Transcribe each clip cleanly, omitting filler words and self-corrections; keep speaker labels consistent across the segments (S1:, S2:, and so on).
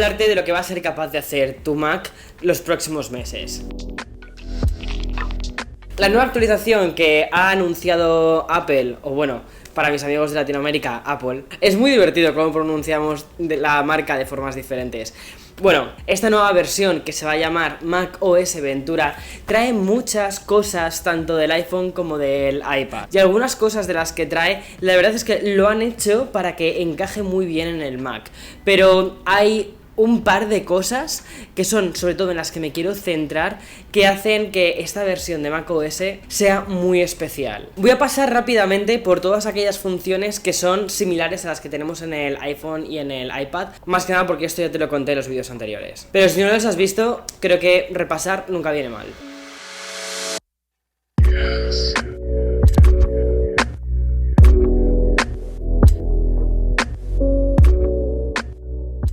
S1: hablarte de lo que va a ser capaz de hacer tu Mac los próximos meses. La nueva actualización que ha anunciado Apple, o bueno, para mis amigos de Latinoamérica, Apple, es muy divertido cómo pronunciamos la marca de formas diferentes. Bueno, esta nueva versión, que se va a llamar macOS Ventura, trae muchas cosas tanto del iPhone como del iPad. Y algunas cosas de las que trae, la verdad es que lo han hecho para que encaje muy bien en el Mac. Pero hay un par de cosas que son, sobre todo en las que me quiero centrar, que hacen que esta versión de macOS sea muy especial. Voy a pasar rápidamente por todas aquellas funciones que son similares a las que tenemos en el iPhone y en el iPad, más que nada porque esto ya te lo conté en los vídeos anteriores. Pero si no los has visto, creo que repasar nunca viene mal.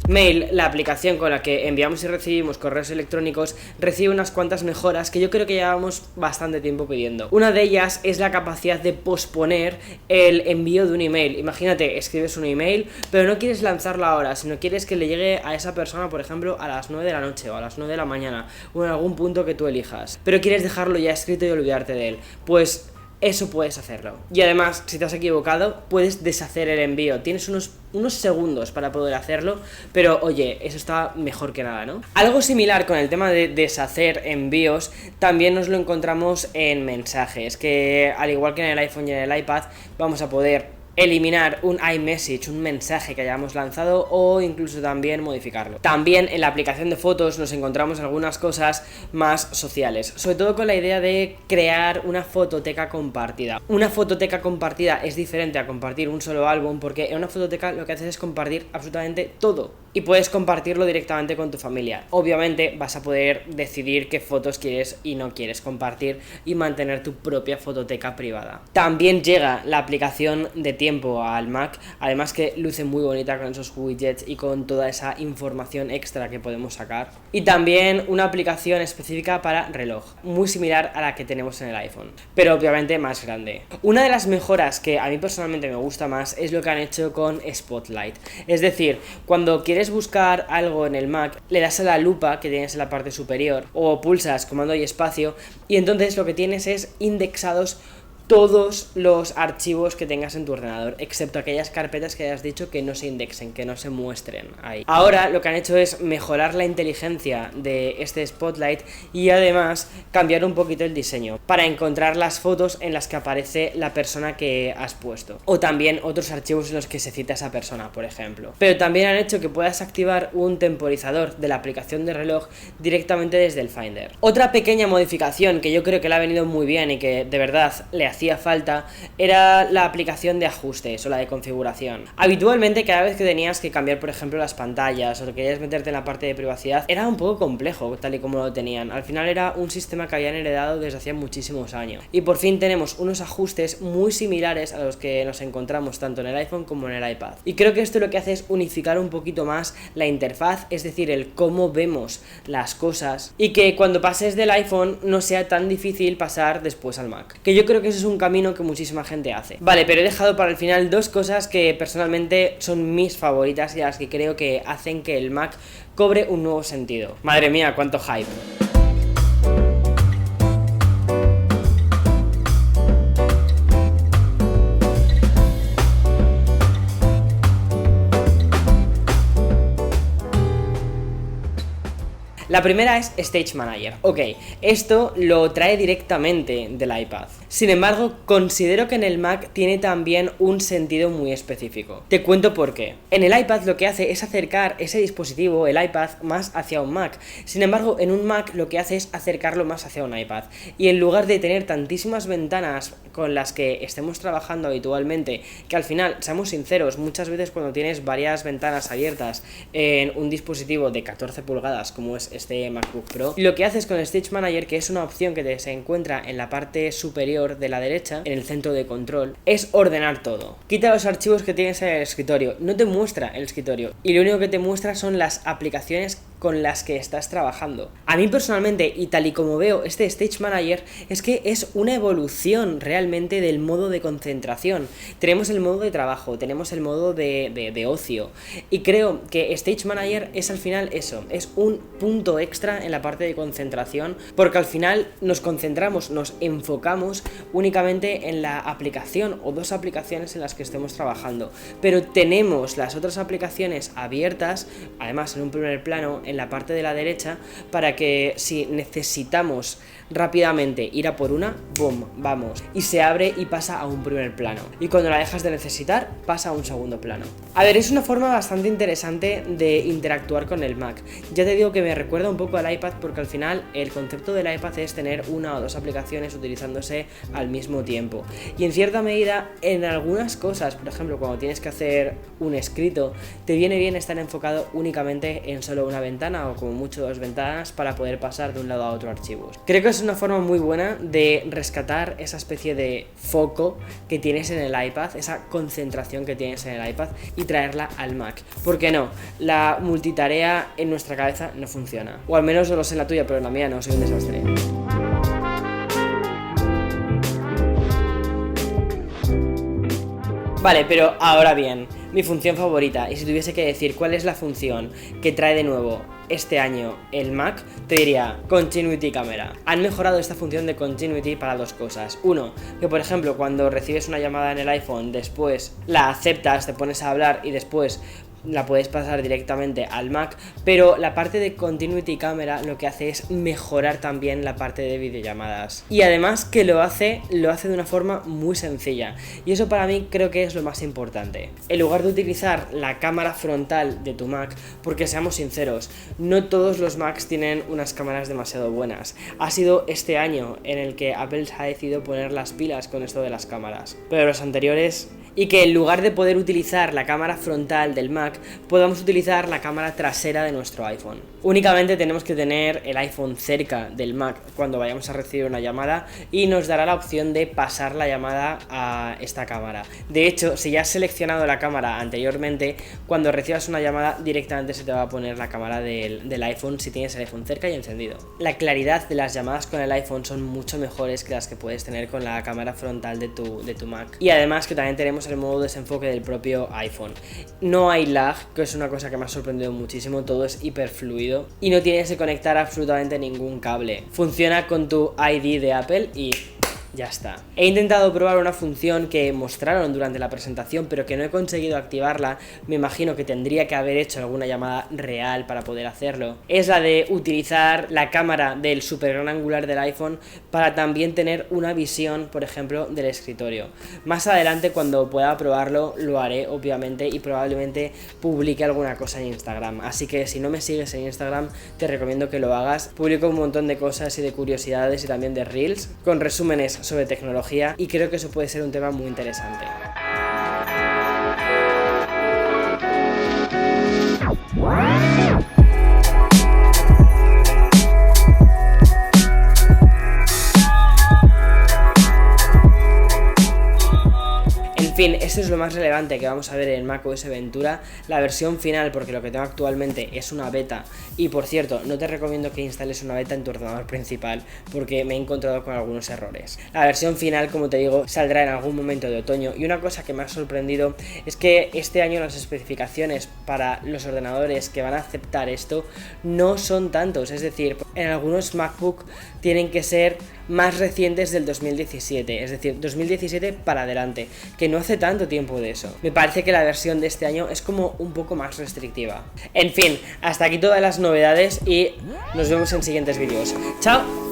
S1: Mail, la aplicación con la que enviamos y recibimos correos electrónicos, recibe unas cuantas mejoras que yo creo que llevamos bastante tiempo pidiendo. Una de ellas es la capacidad de posponer el envío de un email. Imagínate, escribes un email, pero no quieres lanzarlo ahora, sino quieres que le llegue a esa persona, por ejemplo, a las 9 de la noche o a las 9 de la mañana, o en algún punto que tú elijas, pero quieres dejarlo ya escrito y olvidarte de él. Pues eso puedes hacerlo. Y además, si te has equivocado, puedes deshacer el envío. Tienes unos segundos para poder hacerlo, pero oye, eso está mejor que nada, ¿no? Algo similar con el tema de deshacer envíos, también nos lo encontramos en mensajes, que al igual que en el iPhone y en el iPad, vamos a poder eliminar un iMessage, un mensaje que hayamos lanzado, o incluso también modificarlo. También en la aplicación de fotos nos encontramos algunas cosas más sociales, sobre todo con la idea de crear una fototeca compartida. Una fototeca compartida es diferente a compartir un solo álbum, porque en una fototeca lo que haces es compartir absolutamente todo y puedes compartirlo directamente con tu familia. Obviamente vas a poder decidir qué fotos quieres y no quieres compartir y mantener tu propia fototeca privada. También llega la aplicación de tiempo al Mac, además que luce muy bonita con esos widgets y con toda esa información extra que podemos sacar. Y también una aplicación específica para reloj, muy similar a la que tenemos en el iPhone, pero obviamente más grande. Una de las mejoras que a mí personalmente me gusta más es lo que han hecho con Spotlight. Es decir, cuando quieres buscar algo en el Mac, le das a la lupa que tienes en la parte superior o pulsas comando y espacio, y entonces lo que tienes es indexados todos los archivos que tengas en tu ordenador, excepto aquellas carpetas que hayas dicho que no se indexen, que no se muestren ahí. Ahora lo que han hecho es mejorar la inteligencia de este Spotlight y además cambiar un poquito el diseño para encontrar las fotos en las que aparece la persona que has puesto, o también otros archivos en los que se cita esa persona, por ejemplo. Pero también han hecho que puedas activar un temporizador de la aplicación de reloj directamente desde el Finder. Otra pequeña modificación que yo creo que le ha venido muy bien y que de verdad le hacía falta era la aplicación de ajustes o la de configuración. Habitualmente cada vez que tenías que cambiar, por ejemplo, las pantallas o querías meterte en la parte de privacidad, era un poco complejo tal y como lo tenían. Al final era un sistema que habían heredado desde hacía muchísimos años y por fin tenemos unos ajustes muy similares a los que nos encontramos tanto en el iPhone como en el iPad. Y creo que esto lo que hace es unificar un poquito más la interfaz, es decir, el cómo vemos las cosas, y que cuando pases del iPhone no sea tan difícil pasar después al Mac, que yo creo que eso es un camino que muchísima gente hace. Vale, pero he dejado para el final dos cosas que personalmente son mis favoritas y las que creo que hacen que el Mac cobre un nuevo sentido. Madre mía, cuánto hype. La primera es Stage Manager. Ok, esto lo trae directamente del iPad. Sin embargo, considero que en el Mac tiene también un sentido muy específico. Te cuento por qué. En el iPad lo que hace es acercar ese dispositivo, el iPad, más hacia un Mac. Sin embargo, en un Mac lo que hace es acercarlo más hacia un iPad. Y en lugar de tener tantísimas ventanas con las que estemos trabajando habitualmente, que al final, seamos sinceros, muchas veces cuando tienes varias ventanas abiertas en un dispositivo de 14 pulgadas como es este MacBook Pro, lo que haces con el Stage Manager, que es una opción que se encuentra en la parte superior de la derecha, en el centro de control, es ordenar todo. Quita los archivos que tienes en el escritorio, no te muestra el escritorio y lo único que te muestra son las aplicaciones con las que estás trabajando. A mí personalmente, y tal y como veo este Stage Manager, es que es una evolución realmente del modo de concentración. Tenemos el modo de trabajo, tenemos el modo de ocio, y creo que Stage Manager es al final eso, es un punto extra en la parte de concentración, porque al final nos concentramos, nos enfocamos únicamente en la aplicación o dos aplicaciones en las que estemos trabajando, pero tenemos las otras aplicaciones abiertas, además en un primer plano en la parte de la derecha, para que si necesitamos rápidamente ir a por una, boom, vamos, y se abre y pasa a un primer plano, y cuando la dejas de necesitar pasa a un segundo plano. A ver, es una forma bastante interesante de interactuar con el Mac. Ya te digo que me recuerda un poco al iPad, porque al final el concepto del iPad es tener una o dos aplicaciones utilizándose al mismo tiempo, y en cierta medida en algunas cosas, por ejemplo cuando tienes que hacer un escrito, te viene bien estar enfocado únicamente en solo una ventana o como mucho dos ventanas para poder pasar de un lado a otro archivos. Creo que es una forma muy buena de rescatar esa especie de foco que tienes en el iPad, esa concentración que tienes en el iPad, y traerla al Mac. ¿Por qué no? La multitarea en nuestra cabeza no funciona, o al menos no lo sé en la tuya, pero en la mía no, soy un desastre. Vale, pero ahora bien, mi función favorita, y si tuviese que decir cuál es la función que trae de nuevo este año el Mac, te diría Continuity Camera. Han mejorado esta función de Continuity para dos cosas. Uno, que por ejemplo cuando recibes una llamada en el iPhone, después la aceptas, te pones a hablar y después la puedes pasar directamente al Mac, pero la parte de Continuity Camera lo que hace es mejorar también la parte de videollamadas, y además que lo hace de una forma muy sencilla, y eso para mí creo que es lo más importante. En lugar de utilizar la cámara frontal de tu Mac, porque seamos sinceros, no todos los Macs tienen unas cámaras demasiado buenas. Ha sido este año en el que Apple ha decidido poner las pilas con esto de las cámaras, pero los anteriores, y que en lugar de poder utilizar la cámara frontal del Mac, podamos utilizar la cámara trasera de nuestro iPhone. Únicamente tenemos que tener el iPhone cerca del Mac cuando vayamos a recibir una llamada, y nos dará la opción de pasar la llamada a esta cámara. De hecho, si ya has seleccionado la cámara anteriormente, cuando recibas una llamada directamente se te va a poner la cámara del iPhone si tienes el iPhone cerca y encendido. La claridad de las llamadas con el iPhone son mucho mejores que las que puedes tener con la cámara frontal de tu Mac. Y además que también tenemos el modo desenfoque del propio iPhone. No hay lag, que es una cosa que me ha sorprendido muchísimo, todo es hiper fluido y no tienes que conectar absolutamente ningún cable. Funciona con tu ID de Apple y ya está. He intentado probar una función que mostraron durante la presentación, pero que no he conseguido activarla. Me imagino que tendría que haber hecho alguna llamada real para poder hacerlo. Es la de utilizar la cámara del super gran angular del iPhone para también tener una visión, por ejemplo, del escritorio. Más adelante, cuando pueda probarlo, lo haré, obviamente, y probablemente publique alguna cosa en Instagram. Así que si no me sigues en Instagram, te recomiendo que lo hagas. Publico un montón de cosas y de curiosidades y también de reels con resúmenes sobre tecnología, y creo que eso puede ser un tema muy interesante. En fin, esto es lo más relevante que vamos a ver en macOS Ventura, la versión final, porque lo que tengo actualmente es una beta, y por cierto, no te recomiendo que instales una beta en tu ordenador principal, porque me he encontrado con algunos errores. La versión final, como te digo, saldrá en algún momento de otoño, y una cosa que me ha sorprendido es que este año las especificaciones para los ordenadores que van a aceptar esto no son tantos, es decir, en algunos MacBook tienen que ser más recientes del 2017, es decir, 2017 para adelante, que no hace tanto tiempo de eso. Me parece que la versión de este año es como un poco más restrictiva. En fin, hasta aquí todas las novedades y nos vemos en siguientes vídeos. ¡Chao!